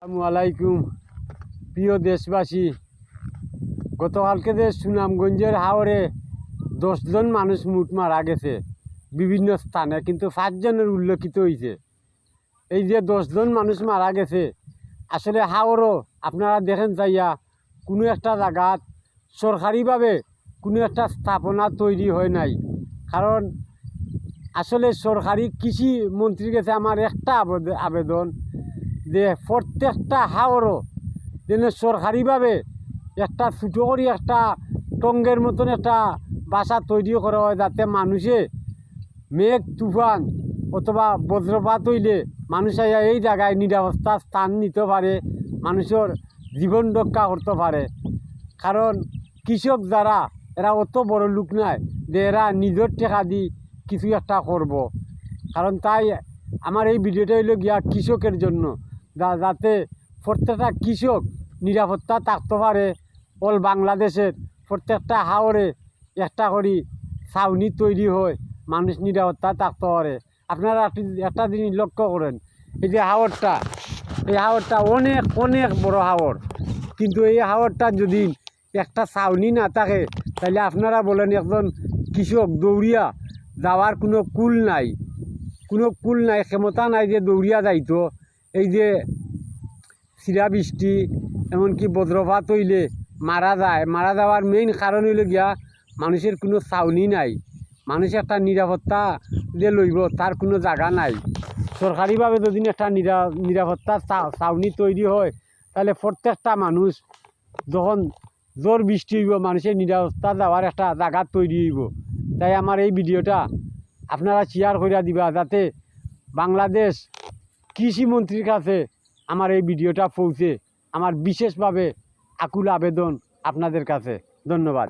আসসালামু আলাইকুম প্রিয় দেশবাসী। গতকালকে যে সুনামগঞ্জের হাওরে 10 জন মানুষ মুঠ মারা গেছে বিভিন্ন স্থানে, কিন্তু 5 জনের উল্লেখিত হয়েছে। এই যে 10 জন মানুষ মারা গেছে, আসলে হাওরও আপনারা দেখেন চাইয়া কোনো একটা জায়গাত সরকারিভাবে কোনো একটা স্থাপনা তৈরি হয় নাই। কারণ আসলে সরকারি কৃষি মন্ত্রীর কাছে আমার একটা আবেদন যে প্রত্যেকটা হাওরও যেন সরকারিভাবে একটা ছোটো করে একটা টঙ্গের মতন একটা বাসা তৈরি করা হয়, যাতে মানুষে মেঘ তুফান অথবা বজ্রপাত হইলে মানুষ এই জায়গায় নিরাপত্তা স্থান নিতে পারে, মানুষের জীবন রক্ষা করতে পারে। কারণ কৃষক যারা এরা অত বড় লোক নাই যে এরা নিজের টাকা দি কিছু একটা করব। কারণ তাই আমার এই ভিডিওটা হইল গিয়া কৃষকের জন্য, যাতে প্রত্যেকটা কৃষক নিরাপত্তা থাকতে পারে। অল বাংলাদেশের প্রত্যেকটা হাওরে একটা করে ছাউনি তৈরি হয়, মানুষ নিরাপত্তা থাকতে পারে। আপনারা একটা জিনিস লক্ষ্য করেন, এই যে হাওরটা, এই হাওরটা অনেক অনেক বড় হাওর, কিন্তু এই হাওরটা যদি একটা ছাউনি না থাকে তাহলে আপনারা বলেন একজন কৃষক দৌড়িয়া যাওয়ার কোনো কুল নাই, ক্ষমতা নাই যে দৌড়িয়া যাইতো। এই যে শিরা বৃষ্টি এমনকি বজ্রপাত হইলে মারা যাওয়ার মেইন কারণ হইল গিয়া মানুষের কোনো ছাউনি নাই, মানুষ একটা নিরাপত্তা যে লইব তার কোনো জায়গা নাই। সরকারিভাবে যদি একটা নিরাপত্তা ছাউনি তৈরি হয়, তাহলে প্রত্যেকটা মানুষ যখন জোর বৃষ্টি হইব মানুষের নিরাপত্তা যাওয়ার একটা জায়গা তৈরি হইব। তাই আমার এই ভিডিওটা আপনারা শেয়ার করে দিবা, যাতে বাংলাদেশ কৃষিমন্ত্রীর কাছে আমার এই ভিডিওটা পৌঁছে। আমার বিশেষভাবে আকুল আবেদন আপনাদের কাছে। ধন্যবাদ।